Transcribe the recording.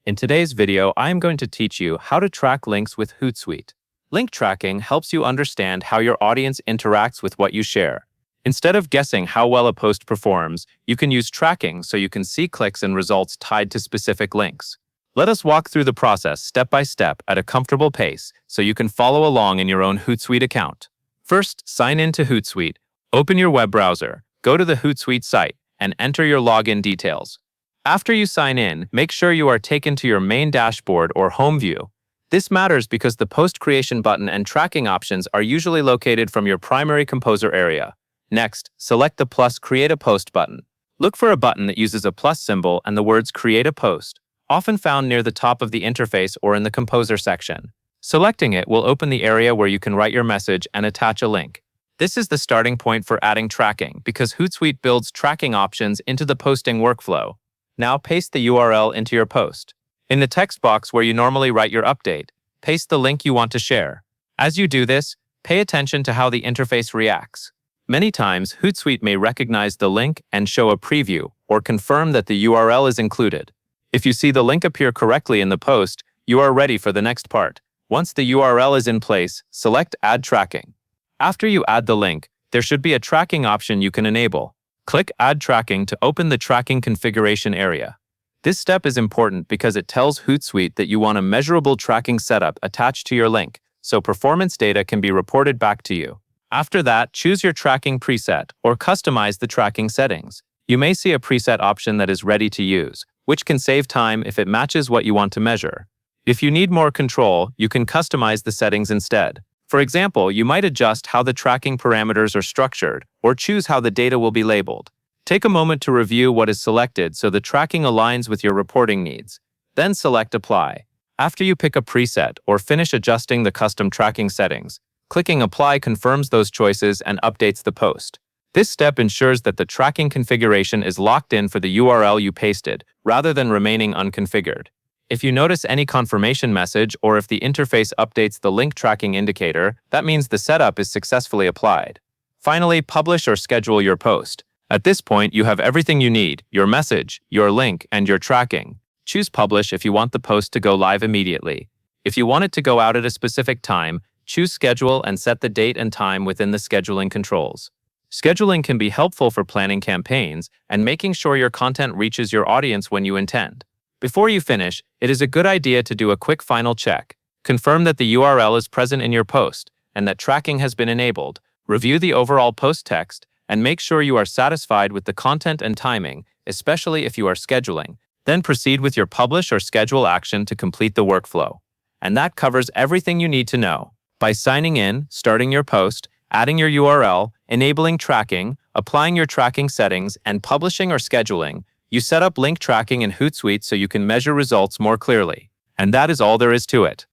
In today's video, I am going to teach you how to track links with Hootsuite. Link tracking helps you understand how your audience interacts with what you share. Instead of guessing how well a post performs, you can use tracking so you can see clicks and results tied to specific links. Let us walk through the process step by step at a comfortable pace so you can follow along in your own Hootsuite account. First, sign in to Hootsuite. Open your web browser, go to the Hootsuite site, and enter your login details. After you sign in, make sure you are taken to your main dashboard or home view. This matters because the post creation button and tracking options are usually located from your primary composer area. Next, select the plus Create a Post button. Look for a button that uses a plus symbol and the words Create a Post, often found near the top of the interface or in the composer section. Selecting it will open the area where you can write your message and attach a link. This is the starting point for adding tracking because Hootsuite builds tracking options into the posting workflow. Now paste the URL into your post. In the text box where you normally write your update, paste the link you want to share. As you do this, pay attention to how the interface reacts. Many times, Hootsuite may recognize the link and show a preview or confirm that the URL is included. If you see the link appear correctly in the post, you are ready for the next part. Once the URL is in place, select Add Tracking. After you add the link, there should be a tracking option you can enable. Click Add Tracking to open the tracking configuration area. This step is important because it tells Hootsuite that you want a measurable tracking setup attached to your link, so performance data can be reported back to you. After that, choose your tracking preset or customize the tracking settings. You may see a preset option that is ready to use, which can save time if it matches what you want to measure. If you need more control, you can customize the settings instead. For example, you might adjust how the tracking parameters are structured or choose how the data will be labeled. Take a moment to review what is selected so the tracking aligns with your reporting needs. Then select Apply. After you pick a preset or finish adjusting the custom tracking settings, clicking Apply confirms those choices and updates the post. This step ensures that the tracking configuration is locked in for the URL you pasted, rather than remaining unconfigured. If you notice any confirmation message or if the interface updates the link tracking indicator, that means the setup is successfully applied. Finally, publish or schedule your post. At this point, you have everything you need: your message, your link, and your tracking. Choose Publish if you want the post to go live immediately. If you want it to go out at a specific time, choose Schedule and set the date and time within the scheduling controls. Scheduling can be helpful for planning campaigns and making sure your content reaches your audience when you intend. Before you finish, it is a good idea to do a quick final check. Confirm that the URL is present in your post and that tracking has been enabled. Review the overall post text and make sure you are satisfied with the content and timing, especially if you are scheduling. Then proceed with your publish or schedule action to complete the workflow. And that covers everything you need to know. By signing in, starting your post, adding your URL, enabling tracking, applying your tracking settings, and publishing or scheduling, you set up link tracking in Hootsuite so you can measure results more clearly. And that is all there is to it.